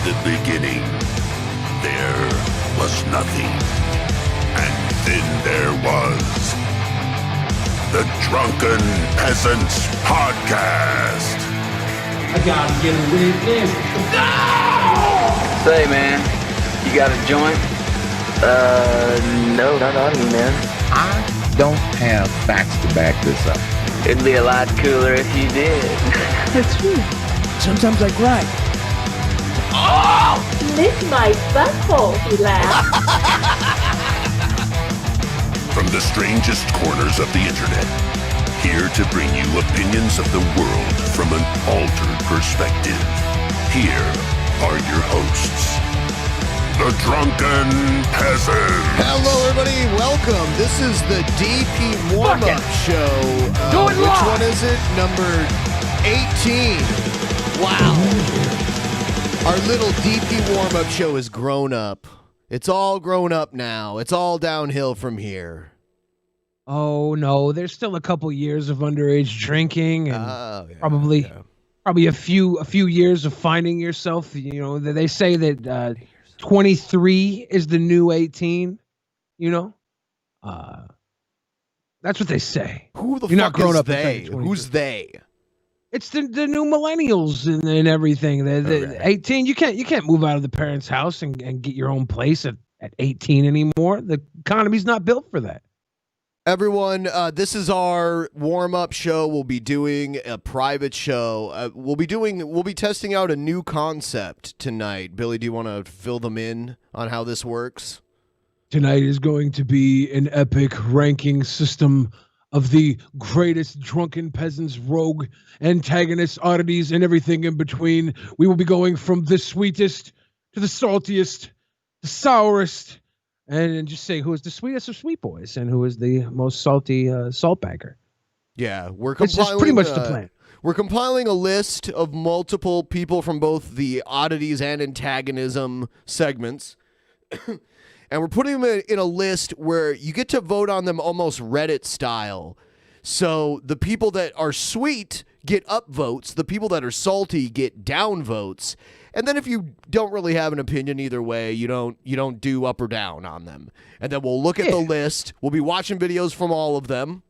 the beginning, there was nothing. And then there was the Drunken Peasants Podcast. I gotta get a witness. No! Say, man, you got a joint? No, not on me, man. I don't have facts to back this up. It'd be a lot cooler if you did. That's true. Sometimes I cry. Oh! Lick my butthole, he laughed. From the strangest corners of the internet, here to bring you opinions of the world from an altered perspective. Here are your hosts, the Drunken Peasants. Hello, everybody. Welcome. This is the DP warm-up show. Do it which live. one is it? Number 18. Wow. Our little DP warm-up show is grown up. It's all grown up now. It's all downhill from here. Oh no, there's still a couple years of underage drinking, and Yeah. probably a few years of finding yourself. You know, they say that 23 is the new 18. You know, that's what they say. Who the You're not fuck grown is up until they? you're 22. Who's they? It's the new millennials and everything. The 18, you can't move out of the parents' house and get your own place at 18 anymore. The economy's not built for that. Everyone, this is our warm-up show. We'll be doing a private show. We'll be testing out a new concept tonight. Billy, do you want to fill them in on how this works? Tonight is going to be an epic ranking system of the greatest drunken peasants, rogue, antagonists, oddities, and everything in between. We will be going from the sweetest to the saltiest, the sourest, and just say who is the sweetest of sweet boys and who is the most salty saltbagger. Yeah, This is pretty much the plan. We're compiling a list of multiple people from both the oddities and antagonism segments. And we're putting them in a list where you get to vote on them almost Reddit style. So the people that are sweet get up votes. The people that are salty get down votes. And then if you don't really have an opinion either way, you don't do up or down on them. And then we'll look at the list. We'll be watching videos from all of them.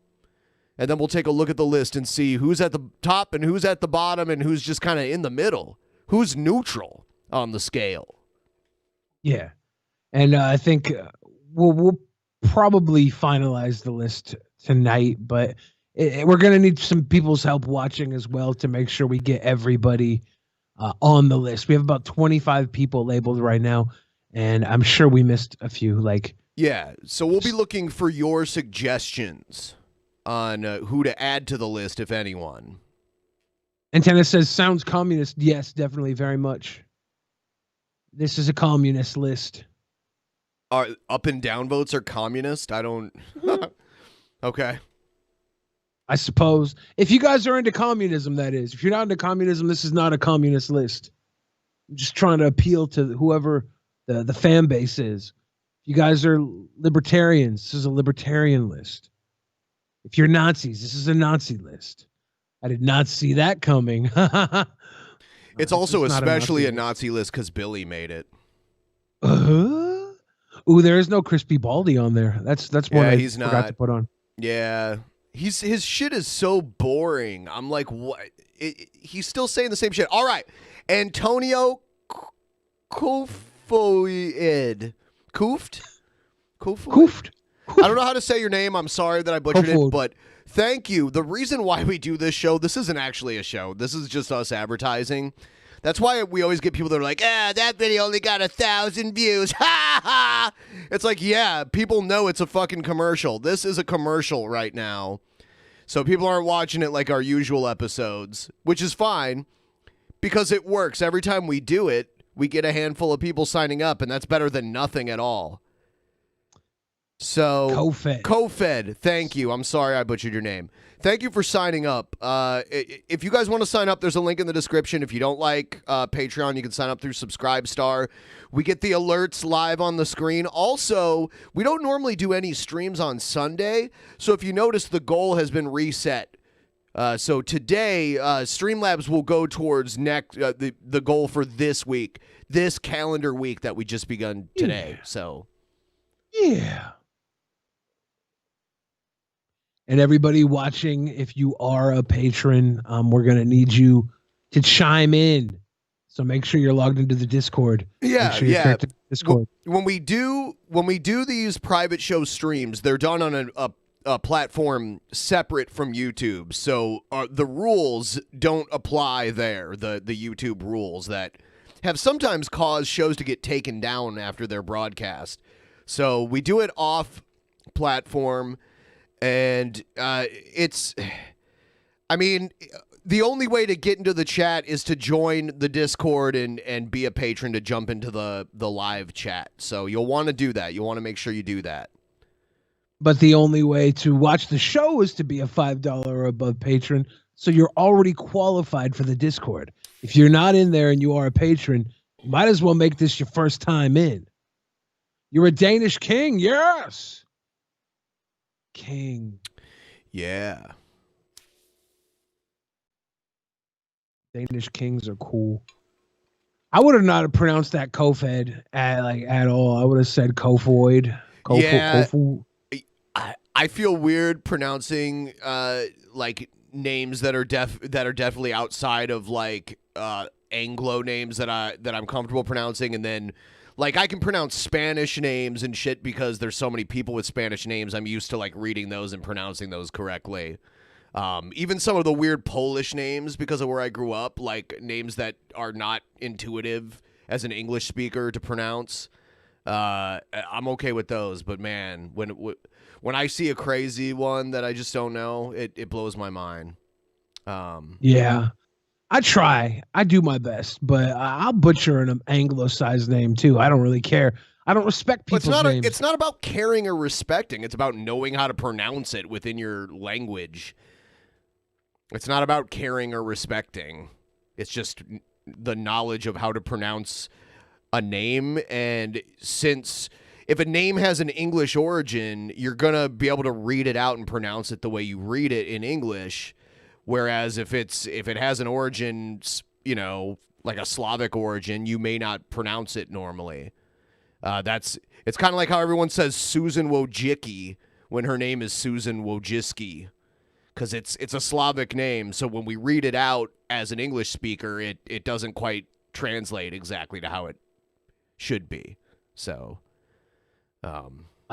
And then we'll take a look at the list and see who's at the top and who's at the bottom and who's just kind of in the middle. Who's neutral on the scale. Yeah. And I think we'll probably finalize the list tonight, but we're going to need some people's help watching as well to make sure we get everybody on the list. We have about 25 people labeled right now, and I'm sure we missed a few. Yeah, so we'll be looking for your suggestions on who to add to the list, if anyone. Antenna says, sounds communist. Yes, definitely, very much. This is a communist list. Are up and down votes are communist? I don't... Okay. I suppose. If you guys are into communism, that is. If you're not into communism, this is not a communist list. I'm just trying to appeal to whoever the fan base is. If you guys are libertarians, this is a libertarian list. If you're Nazis, this is a Nazi list. I did not see that coming. It's also not especially a Nazi list because Billy made it. Ooh, there is no Crispy Baldy on there. That's one I he's forgot not. to put on. Yeah. His shit is so boring. I'm like, what? He's still saying the same shit. All right. Antonio Kufoid. Kuft? Koofed. I don't know how to say your name. I'm sorry that I butchered Kufoid. it, but thank you. The reason why we do this show, this isn't actually a show. This is just us advertising. That's why we always get people that are like, that video only got 1,000 views. Ha ha! It's like, yeah, people know it's a fucking commercial. This is a commercial right now. So people aren't watching it like our usual episodes, which is fine because it works. Every time we do it, we get a handful of people signing up, and that's better than nothing at all. So Kofed, thank you. I'm sorry I butchered your name. Thank you for signing up. If you guys want to sign up, there's a link in the description. If you don't like Patreon, you can sign up through Subscribestar. We get the alerts live on the screen. Also, we don't normally do any streams on Sunday, so if you notice, the goal has been reset. So today, Streamlabs will go towards the goal for this week this calendar week that we just begun today. Yeah. So, yeah. And everybody watching, if you are a patron, we're going to need you to chime in. So make sure you're logged into the Discord. yeah, Make sure you're yeah. connected to Discord. When we do these private show streams, they're done on a platform separate from YouTube. So the rules don't apply there. The YouTube rules that have sometimes caused shows to get taken down after their broadcast. So we do it off platform, and it's, I mean, the only way to get into the chat is to join the Discord and be a patron to jump into the live chat. So you'll want to do that. You'll want to make sure you do that. But the only way to watch the show is to be a $5 or above patron. So you're already qualified for the Discord. If you're not in there and you are a patron, you might as well make this your first time in. You're a Danish king. Yes. King. Yeah. Danish kings are cool. I would have not pronounced that Kofed at all. I would have said Kofoid. Yeah. Kofu. I feel weird pronouncing like names that are definitely outside of like Anglo names that I'm comfortable pronouncing, and then like I can pronounce Spanish names and shit because there's so many people with Spanish names. I'm used to like reading those and pronouncing those correctly. Even some of the weird Polish names because of where I grew up, like names that are not intuitive as an English speaker to pronounce. I'm okay with those, but man, when I see a crazy one that I just don't know, it blows my mind. Yeah, I try. I do my best, but I'll butcher an anglicized name too. I don't really care. I don't respect people's names. It's not about caring or respecting. It's about knowing how to pronounce it within your language. It's not about caring or respecting. It's just the knowledge of how to pronounce a name. And since if a name has an English origin, you're going to be able to read it out and pronounce it the way you read it in English. Whereas if it has an origin, you know, like a Slavic origin, you may not pronounce it normally. It's kind of like how everyone says Susan Wojcicki when her name is Susan Wojcicki, because it's a Slavic name. So when we read it out as an English speaker, it doesn't quite translate exactly to how it should be. So, I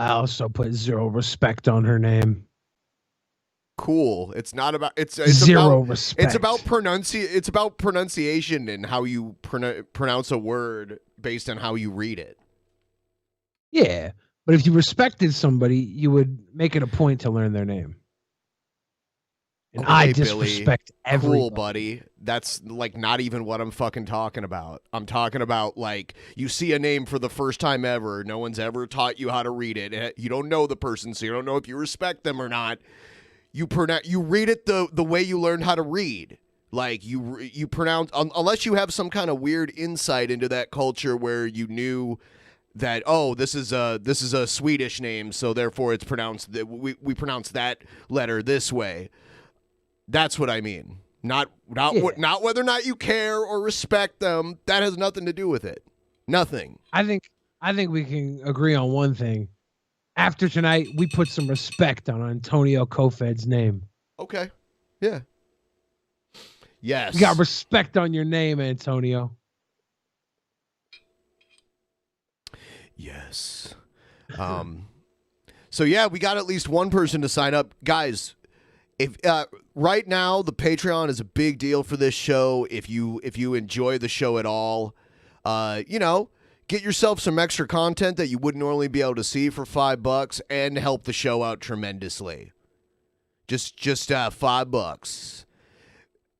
also put zero respect on her name. Cool. It's not about it's zero about, respect. It's about pronunciation and how you pronounce a word based on how you read it. Yeah, but if you respected somebody, you would make it a point to learn their name. And Okay, I disrespect everyone. Cool, buddy. That's like not even what I'm fucking talking about. I'm talking about like you see a name for the first time ever. No one's ever taught you how to read it. You don't know the person, so you don't know if you respect them or not. You read it the way you learned how to read. Like you pronounce unless you have some kind of weird insight into that culture where you knew that this is a Swedish name, so therefore it's pronounced that we pronounce that letter this way. That's what I mean. Not whether or not you care or respect them. That has nothing to do with it. Nothing. I think we can agree on one thing. After tonight, we put some respect on Antonio Kofed's name. Okay. Yeah. Yes. You got respect on your name, Antonio. Yes. So yeah, we got at least one person to sign up. Guys, if right now the Patreon is a big deal for this show. If you enjoy the show at all, get yourself some extra content that you wouldn't normally be able to see for $5 and help the show out tremendously. Just $5.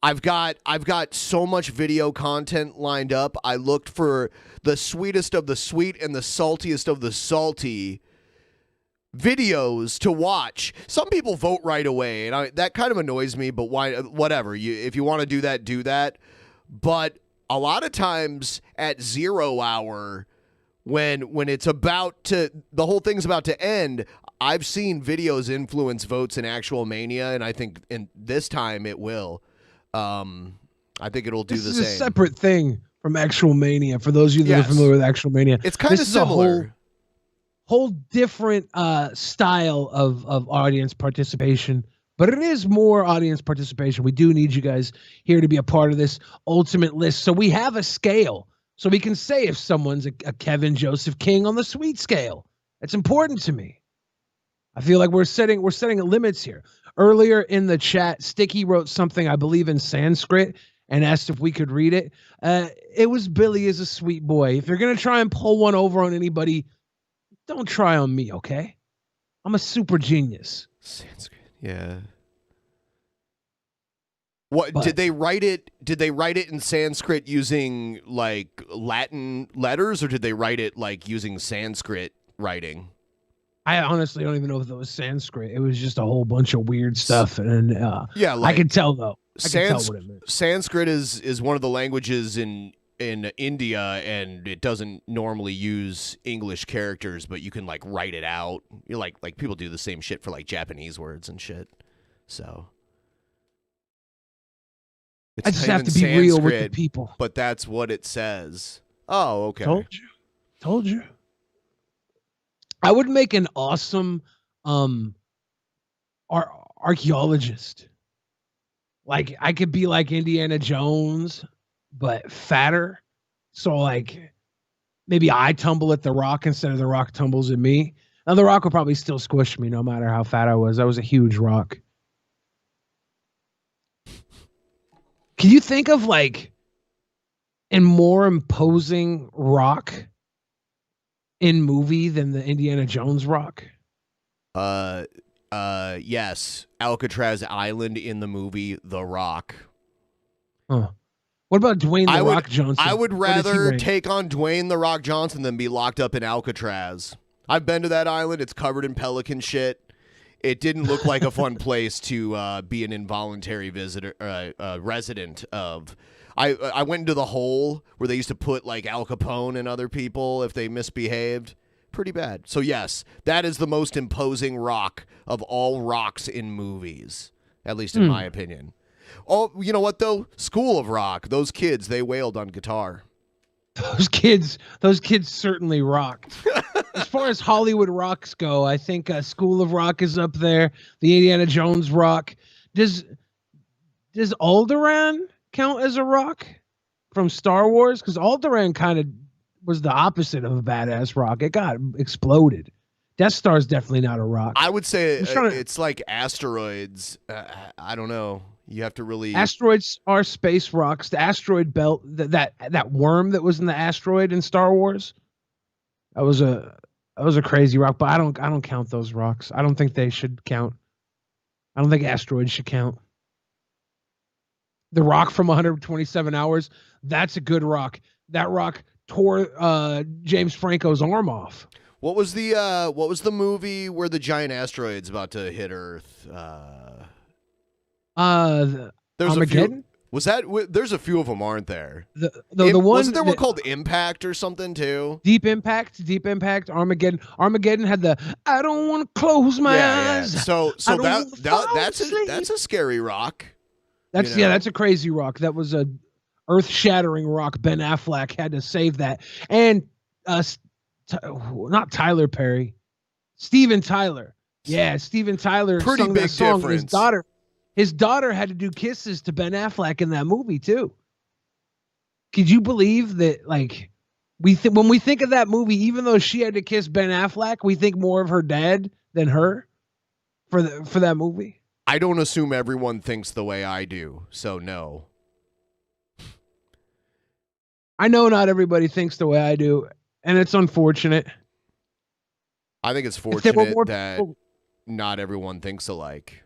I've got so much video content lined up. I looked for the sweetest of the sweet and the saltiest of the salty videos to watch. Some people vote right away, and that kind of annoys me, but why? Whatever. If you want to do that, do that. But a lot of times at 0 hour, when it's about to, the whole thing's about to end, I've seen videos influence votes in actual Mania, and I think in this time it will. I think it'll do the same. This is a separate thing from Actual Mania. For those of you that Yes. are familiar with Actual Mania, It's kind of this is a similar. whole different style of audience participation, but it is more audience participation. We do need you guys here to be a part of this ultimate list. So we have a scale, so we can say if someone's a Kevin Joseph King on the sweet scale. It's important to me. I feel like we're setting limits here. Earlier in the chat, Sticky wrote something, I believe, in Sanskrit and asked if we could read it. It was Billy is a sweet boy. If you're going to try and pull one over on anybody, don't try on me, okay? I'm a super genius. Sanskrit. Yeah. What did they write it? Did they write it in Sanskrit using like Latin letters, or did they write it like using Sanskrit writing? I honestly don't even know if it was Sanskrit. It was just a whole bunch of weird stuff, and Yeah, like I can tell though. I can tell what it meant. Sanskrit is one of the languages in India, and it doesn't normally use English characters, but you can like write it out. You like people do the same shit for like Japanese words and shit. So I just have to be real with the people. But that's what it says. Oh, okay. Told you. I would make an awesome archaeologist. Like I could be like Indiana Jones, but fatter. So like maybe I tumble at the rock instead of the rock tumbles at me. Now the rock would probably still squish me no matter how fat I was. I was a huge rock. Can you think of like a more imposing rock in movie than the Indiana Jones rock? Yes. Alcatraz Island in the movie The Rock. Huh. What about Dwayne The Rock Johnson? I would rather take on Dwayne The Rock Johnson than be locked up in Alcatraz. I've been to that island. It's covered in pelican shit. It didn't look like a fun place to be an involuntary resident of. I went into the hole where they used to put like Al Capone and other people if they misbehaved. Pretty bad. So yes, that is the most imposing rock of all rocks in movies, at least in my opinion. Oh, you know what though? School of Rock. Those kids, they wailed on guitar. Those kids certainly rocked. As far as Hollywood rocks go, I think School of Rock is up there. The Indiana Jones rock. Does Alderaan count as a rock from Star Wars? Because Alderaan kind of was the opposite of a badass rock. It got exploded. Death Star's definitely not a rock. I would say it's like asteroids. I don't know. You have to really. Asteroids are space rocks. The asteroid belt, that worm that was in the asteroid in Star Wars, that was a crazy rock. But I don't count those rocks. I don't think they should count. I don't think asteroids should count. The rock from 127 Hours, that's a good rock. That rock tore James Franco's arm off. What was the movie where the giant asteroid's about to hit Earth? There's Armageddon? There's a few of them, aren't there? The one wasn't there one called Impact or something too? Deep Impact, Armageddon. Armageddon had the I don't want to close my eyes. Yeah. So that's a scary rock. That's a crazy rock. That was a earth-shattering rock. Ben Affleck had to save that. And not Tyler Perry, Steven Tyler. Yeah, Steven Tyler Pretty sung big that song. difference. His daughter had to do kisses to Ben Affleck in that movie too. Could you believe that? Like, when we think of that movie, even though she had to kiss Ben Affleck, we think more of her dad than her for that movie. I don't assume everyone thinks the way I do, so no. I know not everybody thinks the way I do, and it's unfortunate. I think it's fortunate that not everyone thinks alike.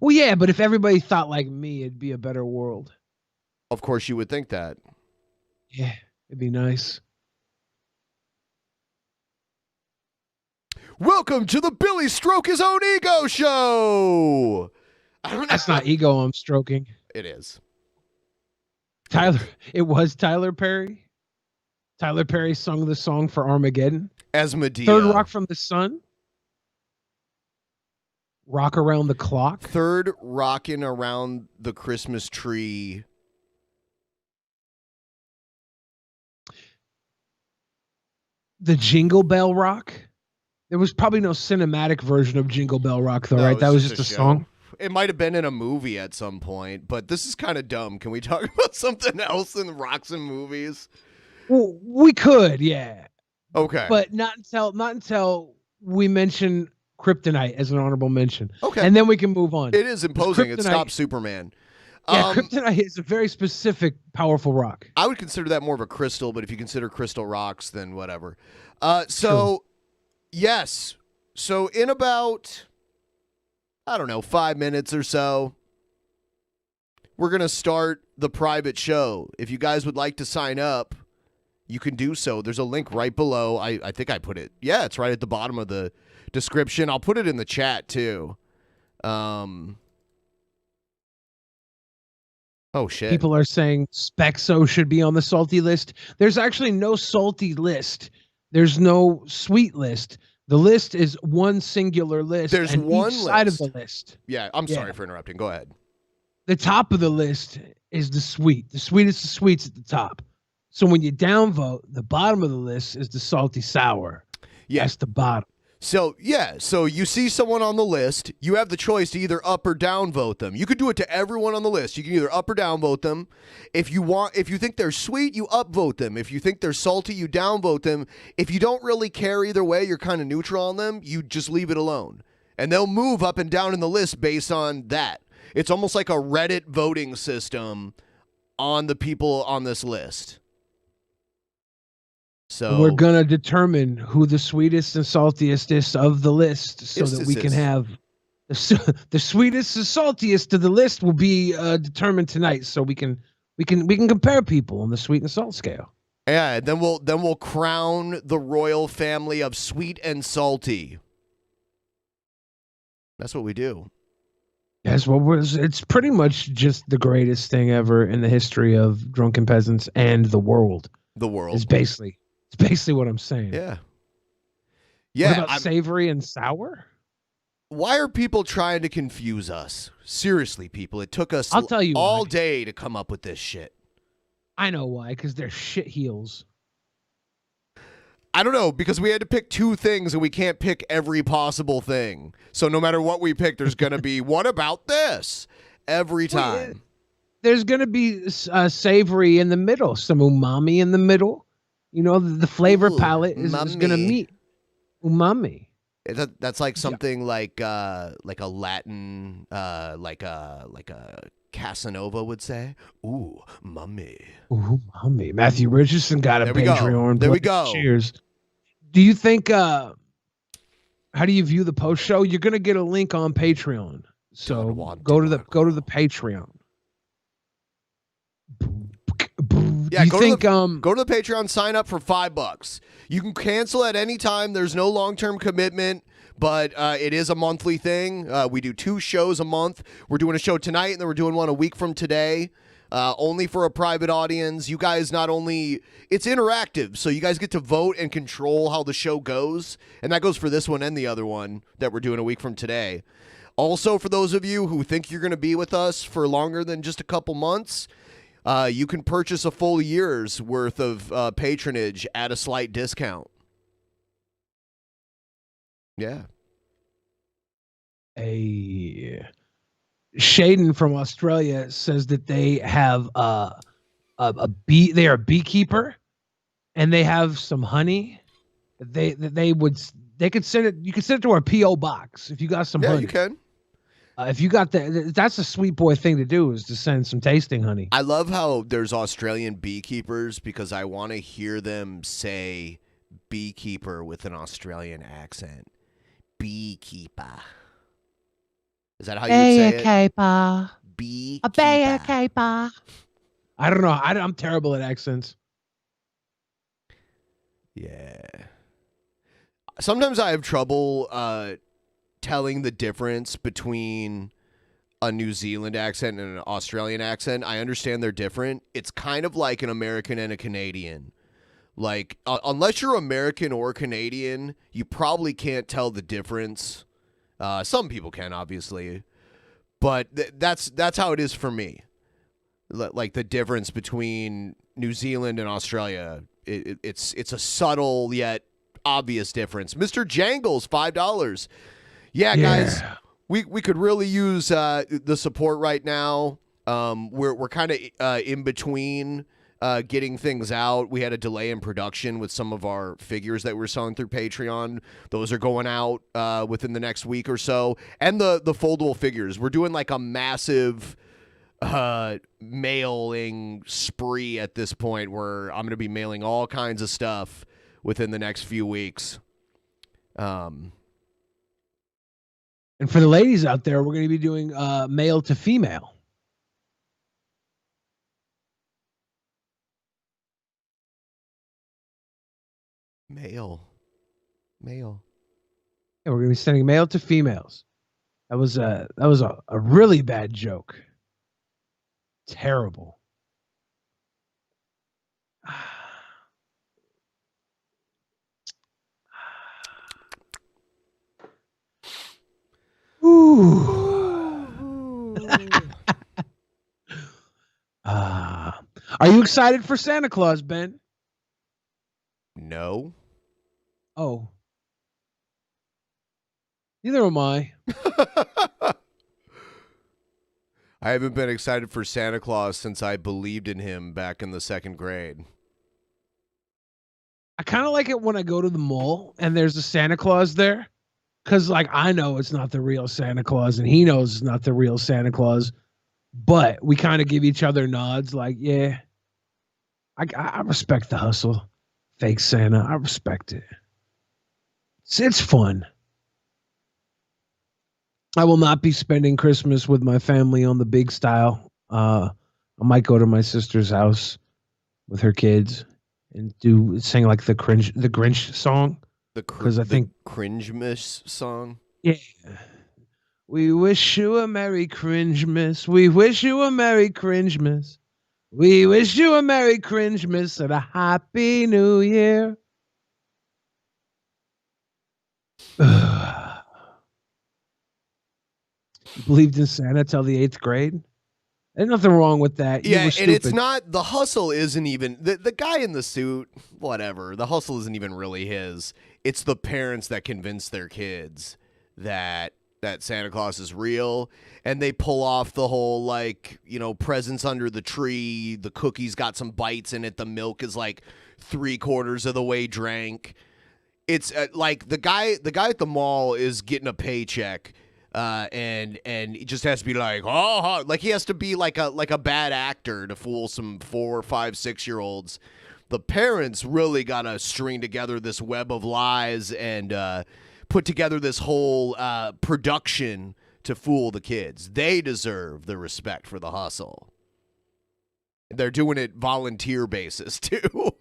Well, yeah, but if everybody thought like me, it'd be a better world. Of course you would think that. Yeah, it'd be nice. Welcome to the Billy Stroke His Own Ego Show! That's not ego I'm stroking. It is. It was Tyler Perry. Tyler Perry sung the song for Armageddon. As Medea. Third Rock from the Sun. Rock Around the Clock. Third Rockin' Around the Christmas Tree. the Jingle Bell Rock. There was probably no cinematic version of Jingle Bell Rock, though, No, right? That was it's just a show. song. It might have been in a movie at some point, but this is kind of dumb. Can we talk about something else in rocks and movies? Well, we could, yeah, Okay. but not until we mention Kryptonite as an honorable mention. Okay. And then we can move on. It is imposing. It Kryptonite- stops Superman. Yeah, Kryptonite is a very specific, powerful rock. I would consider that more of a crystal, but if you consider crystal rocks, then whatever. So, yes. So in about, I don't know, 5 minutes or so, we're going to start the private show. If you guys would like to sign up, you can do so. There's a link right below. I think I put it. Yeah, it's right at the bottom of the description. I'll put it in the chat too. Oh, shit. People are saying Spexo should be on the salty list. There's actually no salty list. There's no sweet list. The list is one singular list. There's and one each side of list. the list. Yeah, I'm sorry for interrupting. Go ahead. The top of the list is the sweet. The sweetest of sweets at the top. So when you downvote, the bottom of the list is the salty sour. Yeah. That's the bottom. So, yeah, so you see someone on the list, you have the choice to either up or down vote them. You could do it to everyone on the list. You can either up or down vote them. If you think they're sweet, you up vote them. If you think they're salty, you down vote them. If you don't really care either way, you're kind of neutral on them, you just leave it alone. And they'll move up and down in the list based on that. It's almost like a Reddit voting system on the people on this list. So we're gonna determine who the sweetest and saltiest is of the list, so that we can have the sweetest and saltiest of the list will be determined tonight. So we can compare people on the sweet and salt scale. Yeah, then we'll crown the royal family of sweet and salty. That's what we do. Yes, well, it's pretty much just the greatest thing ever in the history of Drunken Peasants and the world. The world. It's basically what I'm saying. Yeah. What about savory and sour? Why are people trying to confuse us? Seriously, people, it took us I'll tell you all why. day to come up with this shit. I know why, because they're shit heels. I don't know, because we had to pick two things and we can't pick every possible thing. So no matter what we pick, there's going to be, what about this? Every time. There's going to be savory in the middle, some umami in the middle. You know, the flavor palette is going to meet umami. That's like something like a Latin, like a Casanova would say. Ooh, mummy. Ooh, mummy. Matthew Richardson got a Patreon. There we go. Cheers. Do you think? How do you view the post show? You're going to get a link on Patreon. So go to the Patreon. Yeah, go to the Patreon, sign up for $5. You can cancel at any time. There's no long-term commitment, but it is a monthly thing. We do 2 shows a month. We're doing a show tonight, and then we're doing one a week from today, only for a private audience. You guys it's interactive, so you guys get to vote and control how the show goes, and that goes for this one and the other one that we're doing a week from today. Also, for those of you who think you're going to be with us for longer than just a couple months, you can purchase a full year's worth of patronage at a slight discount. Yeah. Shaden from Australia says that they have they are a beekeeper, and they have some honey. They could send it. You could send it to our PO box if you got some honey. Yeah, you can. If you got that's a sweet boy thing to do, is to send some tasting honey. I love how there's Australian beekeepers, because I want to hear them say beekeeper with an Australian accent. Beekeeper. Is that how you would say it? Beekeeper. Beekeeper. I don't know. I'm terrible at accents. Yeah. Sometimes I have trouble telling the difference between a New Zealand accent and an Australian accent. I understand they're different. It's kind of like an American and a Canadian. Like, unless you're American or Canadian, you probably can't tell the difference. Some people can, obviously. But that's how it is for me. Like, the difference between New Zealand and Australia. it's a subtle yet obvious difference. Mr. Jangles, $5. Yeah, guys, we could really use the support right now. We're kind of in between getting things out. We had a delay in production with some of our figures that we're selling through Patreon. Those are going out within the next week or so. And the foldable figures. We're doing like a massive mailing spree at this point where I'm going to be mailing all kinds of stuff within the next few weeks. And for the ladies out there, we're going to be doing male to female. Male. Yeah, we're going to be sending male to females. That was a really bad joke. Terrible. Ooh. Are you excited for Santa Claus, Ben? No. Oh. Neither am I. I haven't been excited for Santa Claus since I believed in him back in the 2nd grade. I kind of like it when I go to the mall and there's a Santa Claus there. Because, like, I know it's not the real Santa Claus and he knows it's not the real Santa Claus. But we kind of give each other nods like, yeah, I respect the hustle. Fake Santa. I respect it. It's fun. I will not be spending Christmas with my family on the big style. I might go to my sister's house with her kids and sing like the Grinch song. Because I think Cringe-miss song. Yeah. We wish you a Merry Cringe-miss. We wish you a Merry Cringe-miss. We wish you a Merry Cringe-miss and a Happy New Year. You believed in Santa till the 8th grade? There's nothing wrong with that. Yeah, and it's not, the hustle isn't even, the guy in the suit, whatever, the hustle isn't even really his. It's the parents that convince their kids that Santa Claus is real, and they pull off the whole, like, you know, presents under the tree, the cookies got some bites in it, the milk is like 3/4 of the way drank. It's like the guy at the mall is getting a paycheck. And he just has to be like, oh, like he has to be like a bad actor to fool some 4, 5, 6-year-olds. The parents really got to string together this web of lies and put together this whole production to fool the kids. They deserve the respect for the hustle. They're doing it volunteer basis too.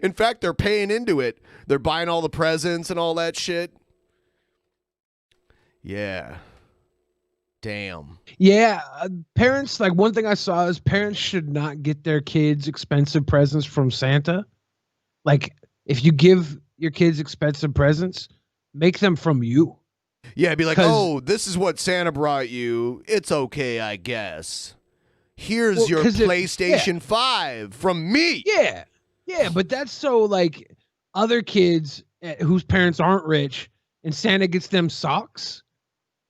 In fact, they're paying into it. They're buying all the presents and all that shit. Yeah. Damn. Yeah. Parents, like, one thing I saw is parents should not get their kids expensive presents from Santa. Like, if you give your kids expensive presents, make them from you. Yeah, be like, oh, this is what Santa brought you. It's okay, I guess. Here's your PlayStation 5 from me. Yeah. Yeah, but that's so, like, other kids whose parents aren't rich and Santa gets them socks.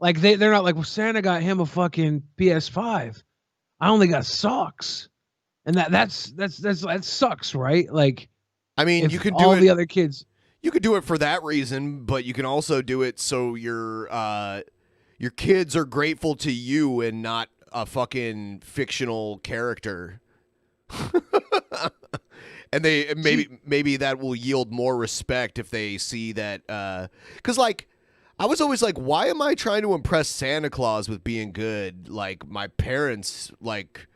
Like, they're not like, well, Santa got him a fucking PS5. I only got socks. And that sucks, right? Like, I mean, you can do all the other kids. You could do it for that reason, but you can also do it so your kids are grateful to you and not a fucking fictional character. And maybe that will yield more respect if they see that, because, like, I was always like, why am I trying to impress Santa Claus with being good? Like, my parents, like,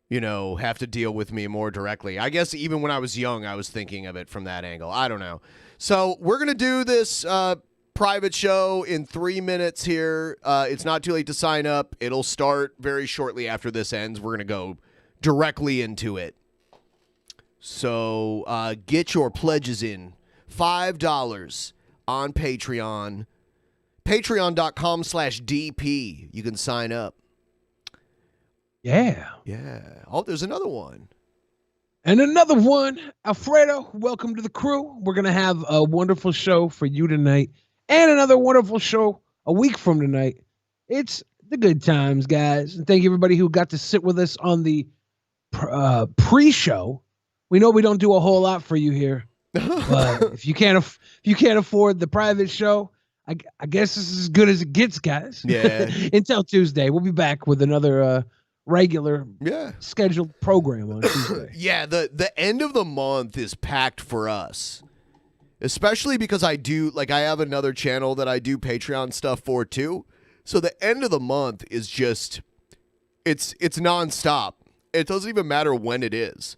you know, have to deal with me more directly. I guess even when I was young, I was thinking of it from that angle. I don't know. So we're going to do this private show in 3 minutes here. It's not too late to sign up. It'll start very shortly after this ends. We're going to go directly into it. So get your pledges in. $5 on Patreon. Patreon.com/DP. You can sign up. Yeah. Yeah. Oh, there's another one. And another one, Alfredo, welcome to the crew. We're going to have a wonderful show for you tonight and another wonderful show a week from tonight. It's the good times, guys. And thank you, everybody who got to sit with us on the pre-show. We know we don't do a whole lot for you here, but if you can't afford the private show, I guess this is as good as it gets, guys. Yeah. Until Tuesday, we'll be back with another regular scheduled program on Tuesday. Yeah, the end of the month is packed for us. Especially because I have another channel that I do Patreon stuff for too. So the end of the month is just it's nonstop. It doesn't even matter when it is.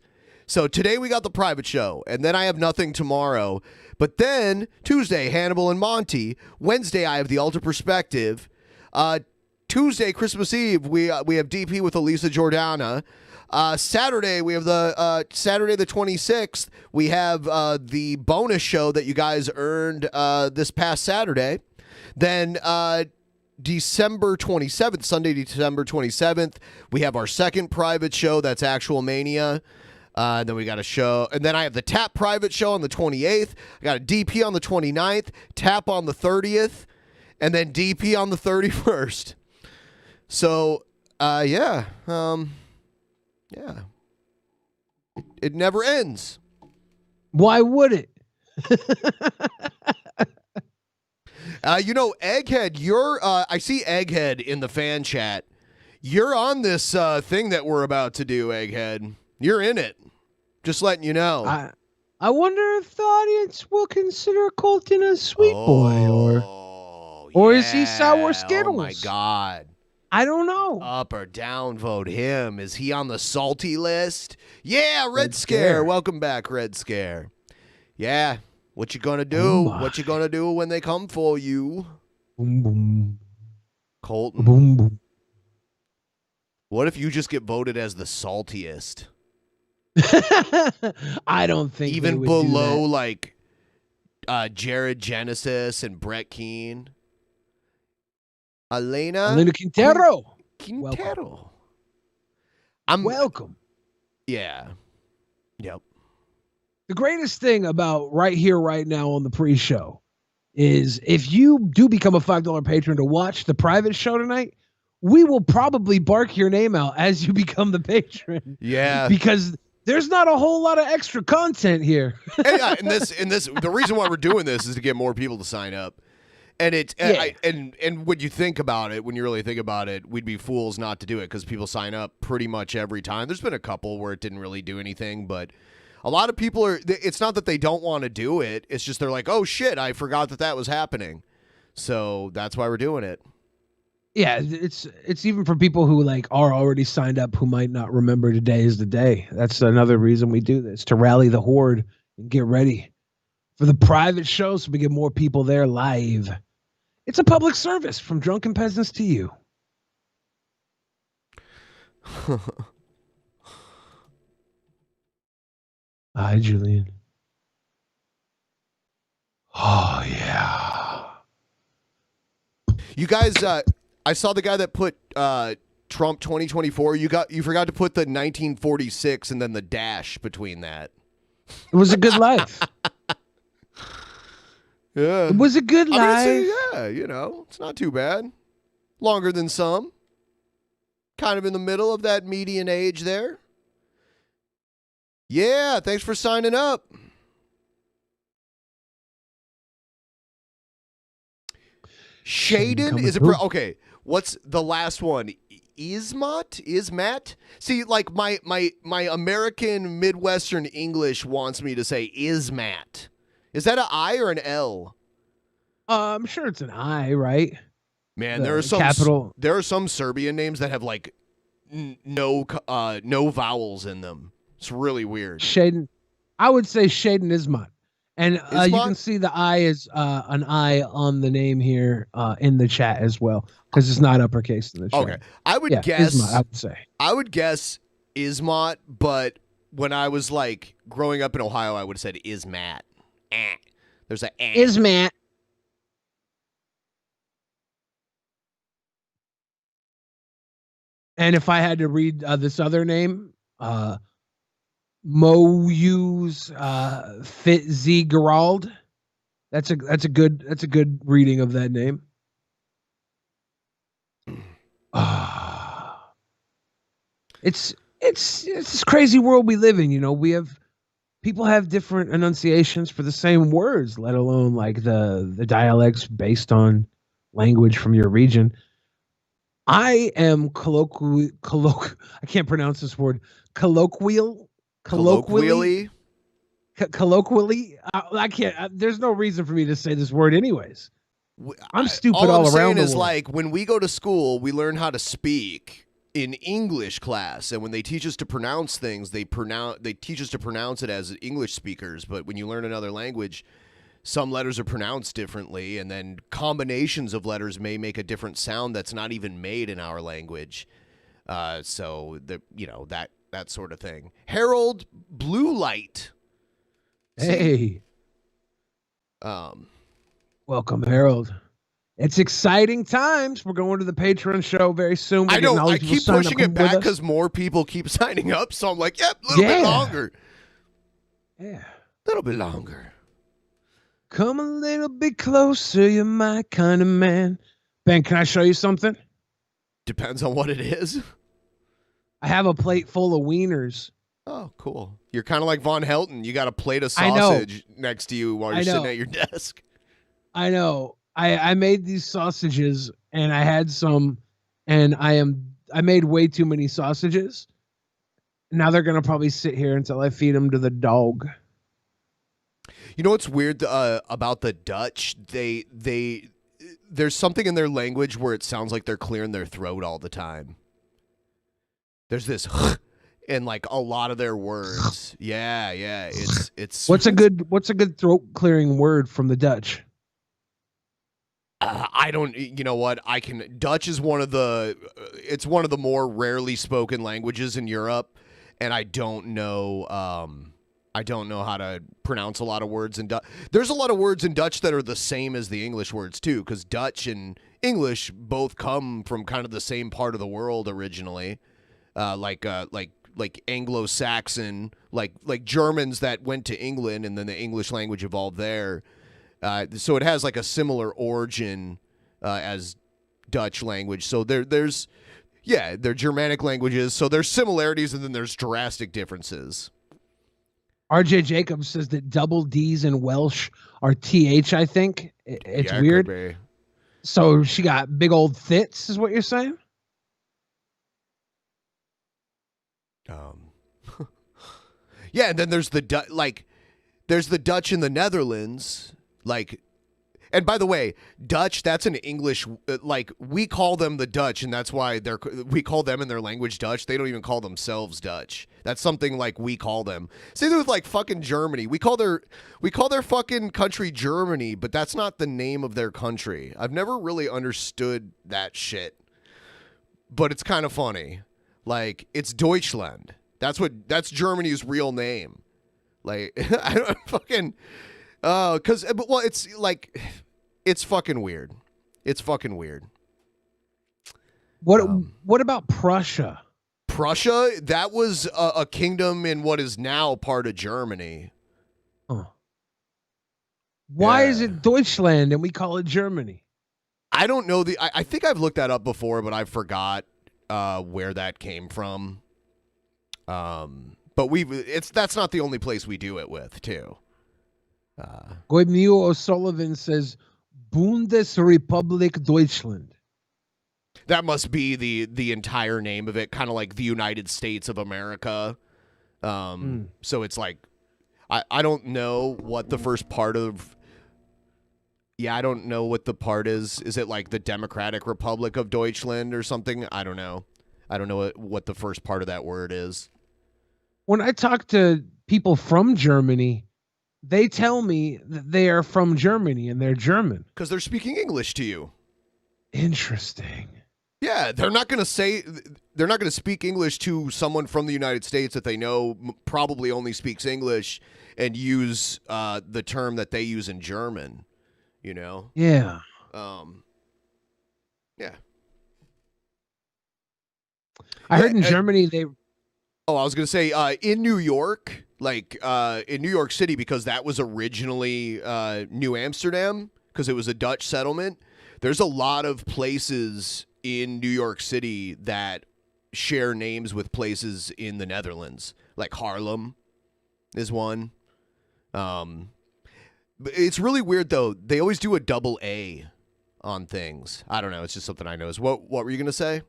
So today we got the private show, and then I have nothing tomorrow. But then Tuesday, Hannibal and Monty. Wednesday, I have the Alter Perspective. Tuesday, Christmas Eve, we have DP with Elisa Jordana. Saturday, we have the Saturday the 26th. We have the bonus show that you guys earned this past Saturday. Then December 27th, Sunday, December 27th, we have our second private show. That's Actual Mania. Then we got a show. And then I have the Tap private show on the 28th. I got a DP on the 29th, Tap on the 30th, and then DP on the 31st. So, yeah. It never ends. Why would it? Egghead, I see Egghead in the fan chat. You're on this thing that we're about to do, Egghead. You're in it. Just letting you know. I wonder if the audience will consider Colton a sweet boy or is he sour Skittles? Oh my God. I don't know. Up or down vote him. Is he on the salty list? Yeah, Red Scare. Welcome back, Red Scare. Yeah. What you gonna do? What you gonna do when they come for you? Boom, boom. Colton. Boom, boom. What if you just get voted as the saltiest? I don't think even below like Jared Genesis and Brett Keane. Elena Quintero. Quintero. Welcome. Yeah. Yep. The greatest thing about right here, right now on the pre-show is if you do become a $5 patron to watch the private show tonight, we will probably bark your name out as you become the patron. Yeah. Because there's not a whole lot of extra content here. and the reason why we're doing this is to get more people to sign up. And and when you think about it, when you really think about it, we'd be fools not to do it because people sign up pretty much every time. There's been a couple where it didn't really do anything, but a lot of people it's not that they don't want to do it. It's just they're like, oh shit, I forgot that was happening. So that's why we're doing it. Yeah, it's even for people who like are already signed up who might not remember today is the day. That's another reason we do this, to rally the horde and get ready for the private show so we get more people there live. It's a public service from Drunken Peasants to you. Hi, Julian. Oh, yeah. You guys, I saw the guy that put Trump 2024. You forgot to put the 1946 and then the dash between that. It was a good life. Yeah. It was a good life. Yeah, it's not too bad. Longer than some. Kind of in the middle of that median age there. Yeah, thanks for signing up. Shaden, is it okay? What's the last one? Ismat? See, like my American Midwestern English wants me to say Ismat. Is that an I or an L? I'm sure it's an I, right? Man, there are some Serbian names that have like no vowels in them. It's really weird. Shaden, I would say Shaden Ismat. And you can see the I is an I on the name here in the chat as well, because it's not uppercase in the chat. Okay, I would guess. Ismat, I would say. I would guess Ismat, but when I was like growing up in Ohio, I would have said Ismat. There's a Ismat. And if I had to read this other name, Mouse Fitzgerald. That's a good reading of that name. It's this crazy world we live in. You know, people have different enunciations for the same words, let alone like the dialects based on language from your region. I am I can't pronounce this word. Colloquially. I can't. There's no reason for me to say this word, anyways. I'm stupid all around the world. Like when we go to school, we learn how to speak in English class, and when they teach us to pronounce things, they teach us to pronounce it as English speakers. But when you learn another language, some letters are pronounced differently, and then combinations of letters may make a different sound that's not even made in our language. So that sort of thing. Harold Blue Light. Hey. Welcome, Harold. It's exciting times. We're going to the Patreon show very soon. I know. I keep pushing it back because more people keep signing up. So I'm like, yep, a little bit longer. Yeah. A little bit longer. Come a little bit closer. You're my kind of man. Ben, can I show you something? Depends on what it is. I have a plate full of wieners. Oh, cool. You're kind of like Von Helton. You got a plate of sausage next to you while you're sitting at your desk. I know. I made these sausages and I had some, and I made way too many sausages. Now they're gonna probably sit here until I feed them to the dog. You know what's weird about the Dutch? There's something in their language where it sounds like they're clearing their throat all the time. There's this in like a lot of their words. Yeah. It's What's a good throat clearing word from the Dutch? I don't. You know what? Dutch is one of the more rarely spoken languages in Europe, and I don't know. I don't know how to pronounce a lot of words in Dutch. There's a lot of words in Dutch that are the same as the English words too, because Dutch and English both come from kind of the same part of the world originally, like Anglo-Saxon, like Germans that went to England and then the English language evolved there. So it has like a similar origin as Dutch language. So they're Germanic languages. So there's similarities and then there's drastic differences. RJ Jacobs says that double D's in Welsh are TH, I think. It's weird. So she got big old thits, is what you're saying? Yeah, and then there's the Dutch in the Netherlands. And by the way, Dutch, that's an English, we call them the Dutch, and that's why we call them in their language Dutch. They don't even call themselves Dutch. That's something like we call them. Same thing with like fucking Germany. We call their fucking country Germany, but that's not the name of their country. I've never really understood that shit. But it's kind of funny. Like, it's Deutschland. That's Germany's real name. Like, I don't fucking... it's fucking weird. It's fucking weird. What about Prussia? Prussia, that was a kingdom in what is now part of Germany. Huh. Why is it Deutschland and we call it Germany? I don't know. I think I've looked that up before, but I forgot where that came from. But that's not the only place we do it with, too. Goemio O'Sullivan says Bundesrepublik Deutschland. That must be the entire name of it, kind of like the United States of America. So it's like, I don't know what the first part of... Yeah, I don't know what the part is. Is it like the Democratic Republic of Deutschland or something? I don't know. I don't know what the first part of that word is. When I talk to people from Germany, they tell me that they are from Germany and they're German. Because they're speaking English to you. Interesting. Yeah, they're not going to speak English to someone from the United States that they know probably only speaks English and use the term that they use in German, you know? Yeah. Yeah. I heard in Germany Oh, I was gonna say in New York, like in New York City, because that was originally New Amsterdam, because it was a Dutch settlement. There's a lot of places in New York City that share names with places in the Netherlands, like Harlem is one. It's really weird though. They always do a double A on things. I don't know. It's just something I noticed. What were you gonna say?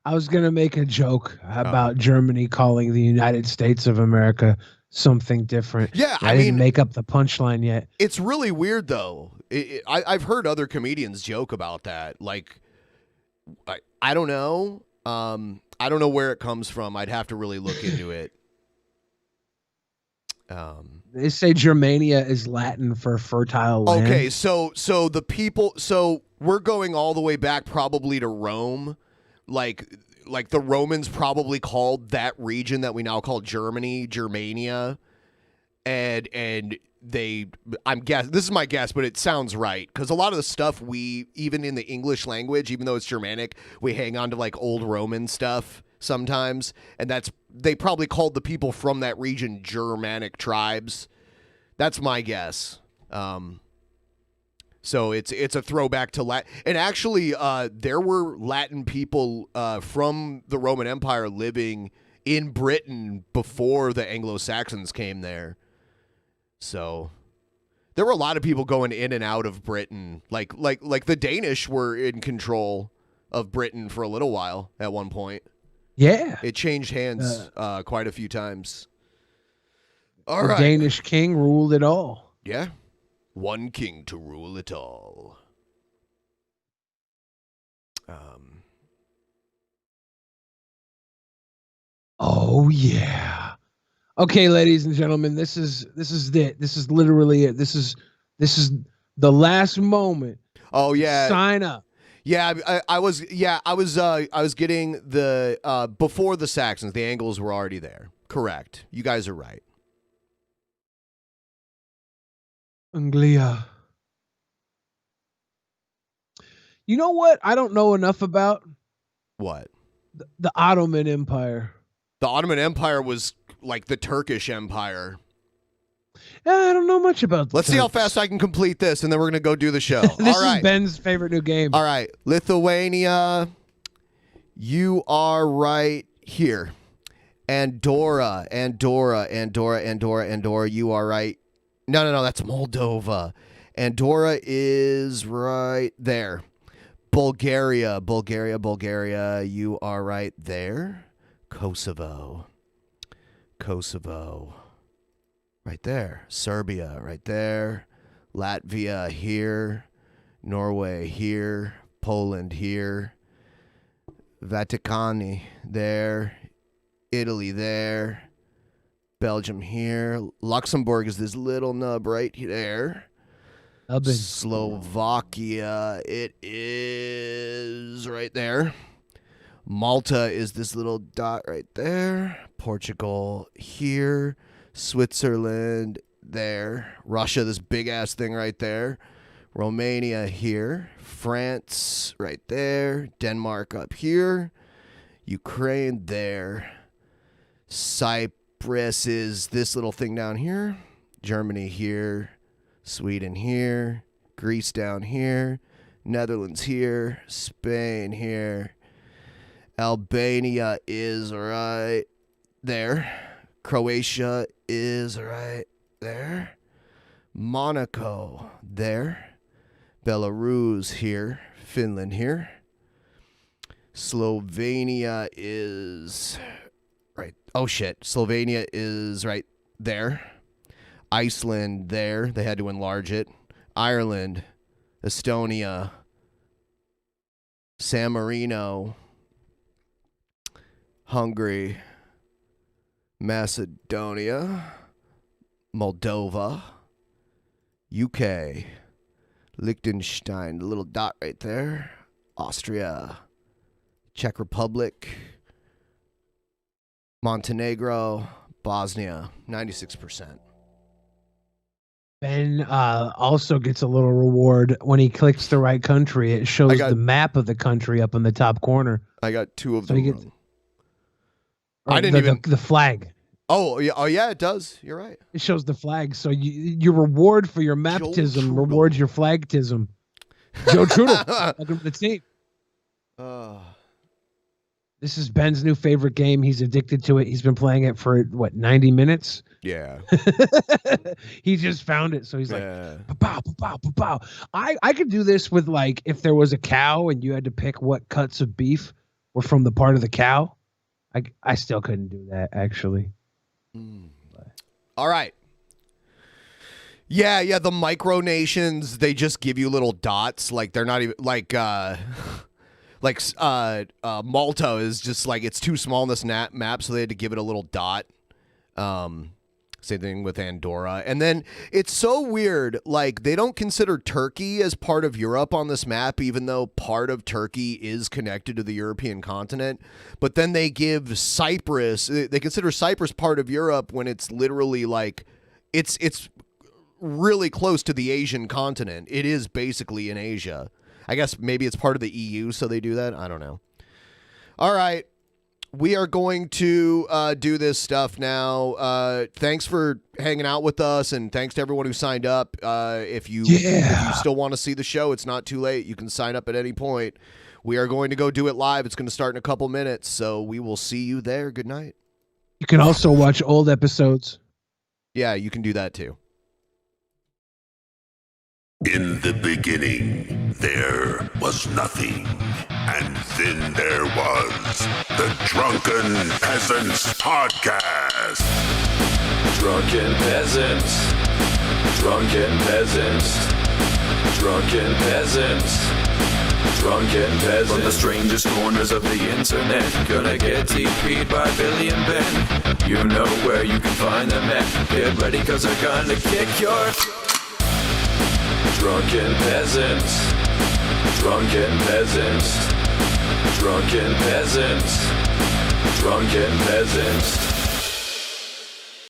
I was gonna make a joke about Germany calling the United States of America something different. Yeah, I didn't make up the punchline yet. It's really weird though. I've heard other comedians joke about that. Like, I don't know. I don't know where it comes from. I'd have to really look into it. They say Germania is Latin for fertile land. Okay, so the people. So we're going all the way back, probably to Rome. Like the Romans probably called that region that we now call Germany, Germania, and they, I'm guessing, this is my guess, but it sounds right, because a lot of the stuff we, even in the English language, even though it's Germanic, we hang on to like old Roman stuff sometimes, and they probably called the people from that region Germanic tribes. That's my guess. So it's a throwback to Latin. And actually, there were Latin people from the Roman Empire living in Britain before the Anglo-Saxons came there. So there were a lot of people going in and out of Britain. Like the Danish were in control of Britain for a little while at one point. Yeah. It changed hands quite a few times. All the right. Danish king ruled it all. Yeah. One king to rule it all. Oh yeah. Okay, ladies and gentlemen, this is it. This is literally it. This is the last moment. Oh yeah. Sign up. Yeah, I was getting the before the Saxons, the Angles were already there. Correct. You guys are right. Anglia. You know what I don't know enough about? What? The Ottoman Empire. The Ottoman Empire was like the Turkish Empire. I don't know much about Let's see how fast I can complete this, and then we're going to go do the show. This All right. is Ben's favorite new game. All right. Lithuania, you are right here. Andorra, you are right. No, that's Moldova. Andorra is right there. Bulgaria, you are right there. Kosovo, right there. Serbia, right there. Latvia here. Norway here. Poland here. Vatican there. Italy there. Belgium here. Luxembourg is this little nub right there. Slovakia, it is right there. Malta is this little dot right there. Portugal here. Switzerland there. Russia, this big ass thing right there. Romania here. France right there. Denmark up here. Ukraine there. Cyprus is this little thing down here. Germany here. Sweden here. Greece down here. Netherlands here. Spain here. Albania is right there. Croatia is right there. Monaco there. Belarus here. Finland here. Slovenia is right. Oh shit. Slovenia is right there. Iceland there. They had to enlarge it. Ireland. Estonia. San Marino. Hungary. Macedonia. Moldova. UK. Liechtenstein. The little dot right there. Austria. Czech Republic. Montenegro. Bosnia. 96%. Ben also gets a little reward when he clicks the right country. It shows the map of the country up in the top corner. I got two of them wrong. I didn't even the flag. Oh yeah, it does. You're right. It shows the flag. So your reward for your maptism rewards your flagtism. Joe Trudel, welcome to the team. This is Ben's new favorite game. He's addicted to it. He's been playing it for 90 minutes. Yeah. He just found it, so he's like, pow, pow, pow, pow. I could do this with like if there was a cow and you had to pick what cuts of beef were from the part of the cow. I still couldn't do that actually. All right. Yeah, the micronations, they just give you little dots. Like they're not even like Malta is just like it's too small in this map, so they had to give it a little dot. Same thing with Andorra. And then it's so weird, like they don't consider Turkey as part of Europe on this map, even though part of Turkey is connected to the European continent. But then they give Cyprus, they consider Cyprus part of Europe when it's literally like it's really close to the Asian continent. It is basically in Asia. I guess maybe it's part of the EU, so they do that. I don't know. All right. We are going to do this stuff now. Thanks for hanging out with us, and thanks to everyone who signed up. If you still want to see the show, it's not too late. You can sign up at any point. We are going to go do it live. It's going to start in a couple minutes, so we will see you there. Good night. You can also watch old episodes. Yeah, you can do that too. In the beginning, there was nothing. And then there was the Drunken Peasants Podcast. Drunken Peasants. Drunken Peasants. Drunken Peasants. Drunken Peasants. From the strangest corners of the internet, gonna get TP'd by Billy and Ben. You know where you can find them at. Get ready, cause they're gonna kick your... Drunken Peasants. Drunken Peasants. Drunken Peasants. Drunken Peasants.